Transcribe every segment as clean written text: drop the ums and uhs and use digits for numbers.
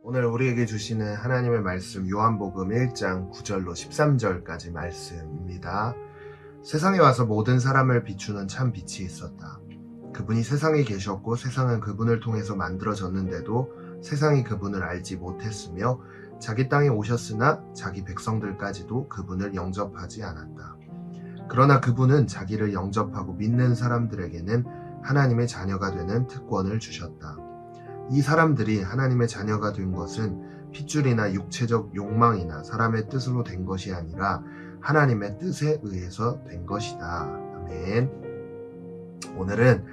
오늘 우리에게 주시는 하나님의 말씀 요한복음 1장 9절로 13절까지 말씀입니다. 세상에 와서 모든 사람을 비추는 참 빛이 있었다. 그분이 세상에 계셨고 세상은 그분을 통해서 만들어졌는데도 세상이 그분을 알지 못했으며 자기 땅에 오셨으나 자기 백성들까지도 그분을 영접하지 않았다. 그러나 그분은 자기를 영접하고 믿는 사람들에게는 하나님의 자녀가 되는 특권을 주셨다. 이 사람들이 하나님의 자녀가 된 것은 핏줄이나 육체적 욕망이나 사람의 뜻으로 된 것이 아니라 하나님의 뜻에 의해서 된 것이다. 아멘. 오늘은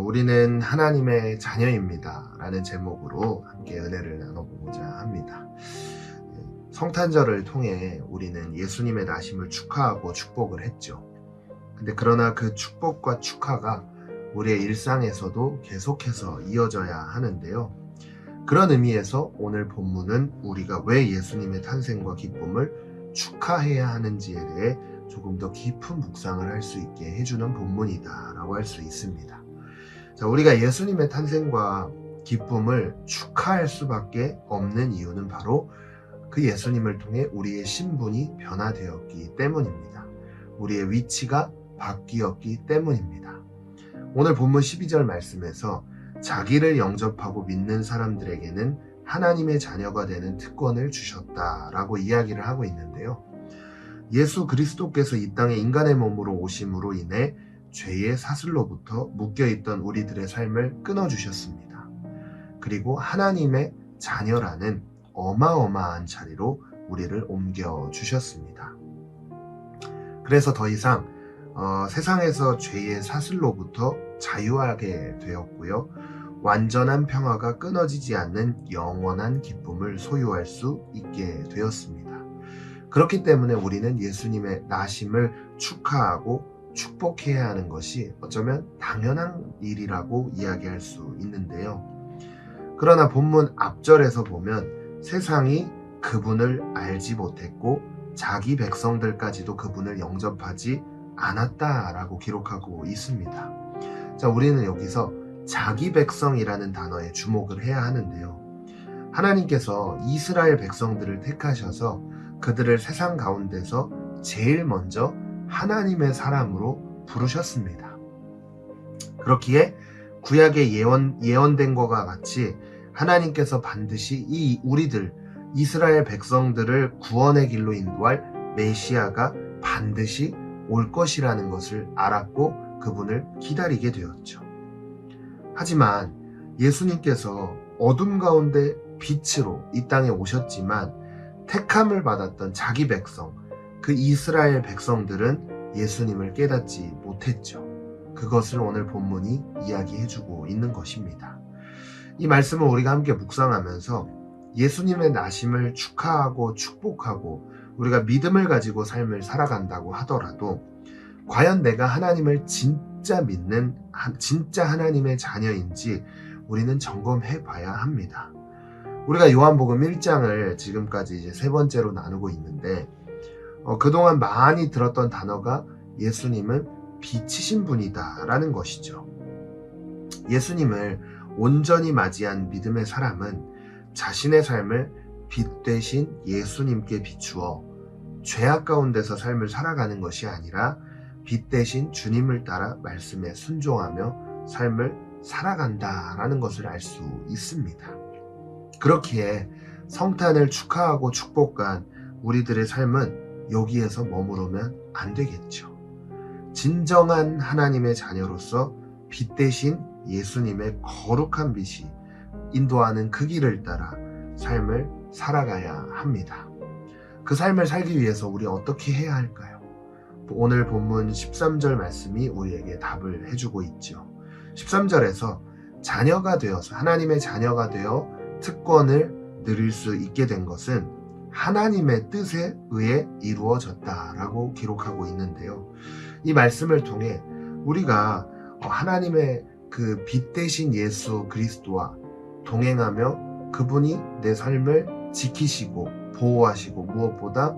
우리는 하나님의 자녀입니다 라는 제목으로 함께 은혜를 나눠보고자 합니다. 성탄절을 통해 우리는 예수님의 나심을 축하하고 축복을 했죠. 근데 그러나 그 축복과 축하가 우리의 일상에서도 계속해서 이어져야 하는데요. 그런 의미에서 오늘 본문은 우리가 왜 예수님의 탄생과 기쁨을 축하해야 하는지에 대해 조금 더 깊은 묵상을 할 수 있게 해주는 본문이다 라고 할 수 있습니다. 자, 우리가 예수님의 탄생과 기쁨을 축하할 수밖에 없는 이유는 바로 그 예수님을 통해 우리의 신분이 변화되었기 때문입니다. 우리의 위치가 바뀌었기 때문입니다. 오늘 본문 12절 말씀에서 자기를 영접하고 믿는 사람들에게는 하나님의 자녀가 되는 특권을 주셨다라고 이야기를 하고 있는데요. 예수 그리스도께서 이 땅에 인간의 몸으로 오심으로 인해 죄의 사슬로부터 묶여있던 우리들의 삶을 끊어주셨습니다. 그리고 하나님의 자녀라는 어마어마한 자리로 우리를 옮겨주셨습니다. 그래서 더 이상 세상에서 죄의 사슬로부터 자유하게 되었고요. 완전한 평화가 끊어지지 않는 영원한 기쁨을 소유할 수 있게 되었습니다. 그렇기 때문에 우리는 예수님의 나심을 축하하고 축복해야 하는 것이 어쩌면 당연한 일이라고 이야기할 수 있는데요. 그러나 본문 앞절에서 보면 세상이 그분을 알지 못했고 자기 백성들까지도 그분을 영접하지 않았다라고 기록하고 있습니다. 자, 우리는 여기서 자기 백성이라는 단어에 주목을 해야 하는데요. 하나님께서 이스라엘 백성들을 택하셔서 그들을 세상 가운데서 제일 먼저 하나님의 사람으로 부르셨습니다. 그렇기에 구약에 예언된 것과 같이 하나님께서 반드시 이 우리들 이스라엘 백성들을 구원의 길로 인도할 메시아가 반드시 올 것이라는 것을 알았고 그분을 기다리게 되었죠. 하지만 예수님께서 어둠 가운데 빛으로 이 땅에 오셨지만 택함을 받았던 자기 백성, 그 이스라엘 백성들은 예수님을 깨닫지 못했죠. 그것을 오늘 본문이 이야기해주고 있는 것입니다. 이 말씀을 우리가 함께 묵상하면서 예수님의 나심을 축하하고 축복하고 우리가 믿음을 가지고 삶을 살아간다고 하더라도 과연 내가 하나님을 진짜 믿는 진짜 하나님의 자녀인지 우리는 점검해 봐야 합니다. 우리가 요한복음 1장을 지금까지 이제 세 번째로 나누고 있는데 그동안 많이 들었던 단어가 예수님은 빛이신 분이다 라는 것이죠. 예수님을 온전히 맞이한 믿음의 사람은 자신의 삶을 빛 대신 예수님께 비추어 죄악 가운데서 삶을 살아가는 것이 아니라 빛 대신 주님을 따라 말씀에 순종하며 삶을 살아간다라는 것을 알 수 있습니다. 그렇기에 성탄을 축하하고 축복한 우리들의 삶은 여기에서 머무르면 안 되겠죠. 진정한 하나님의 자녀로서 빛 대신 예수님의 거룩한 빛이 인도하는 그 길을 따라 삶을 살아가야 합니다. 그 삶을 살기 위해서 우리 어떻게 해야 할까요? 오늘 본문 13절 말씀이 우리에게 답을 해주고 있죠. 13절에서 자녀가 되어서 하나님의 자녀가 되어 특권을 누릴 수 있게 된 것은 하나님의 뜻에 의해 이루어졌다라고 기록하고 있는데요. 이 말씀을 통해 우리가 하나님의 그 빛 대신 예수 그리스도와 동행하며 그분이 내 삶을 지키시고 보호하시고 무엇보다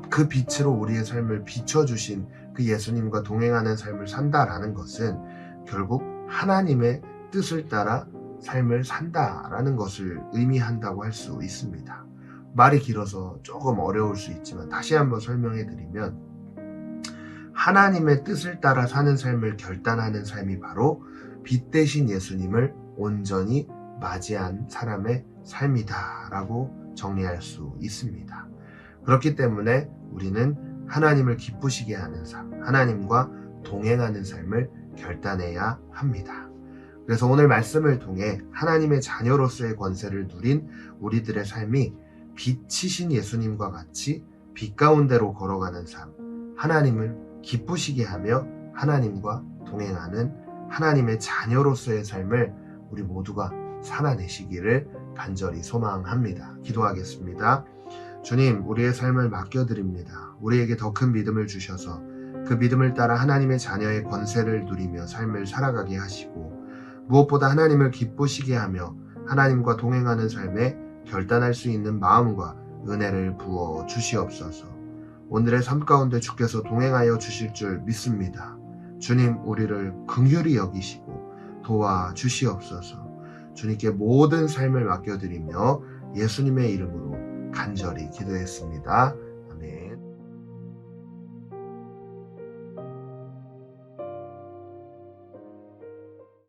그 빛으로 우리의 삶을 비춰주신 그 예수님과 동행하는 삶을 산다라는 것은 결국 하나님의 뜻을 따라 삶을 산다라는 것을 의미한다고 할 수 있습니다. 말이 길어서 조금 어려울 수 있지만 다시 한번 설명해 드리면, 하나님의 뜻을 따라 사는 삶을 결단하는 삶이 바로 빛 대신 예수님을 온전히 맞이한 사람의 삶이다라고 정리할 수 있습니다. 그렇기 때문에 우리는 하나님을 기쁘시게 하는 삶, 하나님과 동행하는 삶을 결단해야 합니다. 그래서 오늘 말씀을 통해 하나님의 자녀로서의 권세를 누린 우리들의 삶이 빛이신 예수님과 같이 빛 가운데로 걸어가는 삶, 하나님을 기쁘시게 하며 하나님과 동행하는 하나님의 자녀로서의 삶을 우리 모두가 살아내시기를 간절히 소망합니다. 기도하겠습니다. 주님, 우리의 삶을 맡겨드립니다. 우리에게 더 큰 믿음을 주셔서 그 믿음을 따라 하나님의 자녀의 권세를 누리며 삶을 살아가게 하시고, 무엇보다 하나님을 기쁘시게 하며 하나님과 동행하는 삶에 결단할 수 있는 마음과 은혜를 부어 주시옵소서. 오늘의 삶 가운데 주께서 동행하여 주실 줄 믿습니다. 주님, 우리를 긍휼히 여기시고 도와 주시옵소서. 주님께 모든 삶을 맡겨드리며 예수님의 이름으로 간절히 기도했습니다.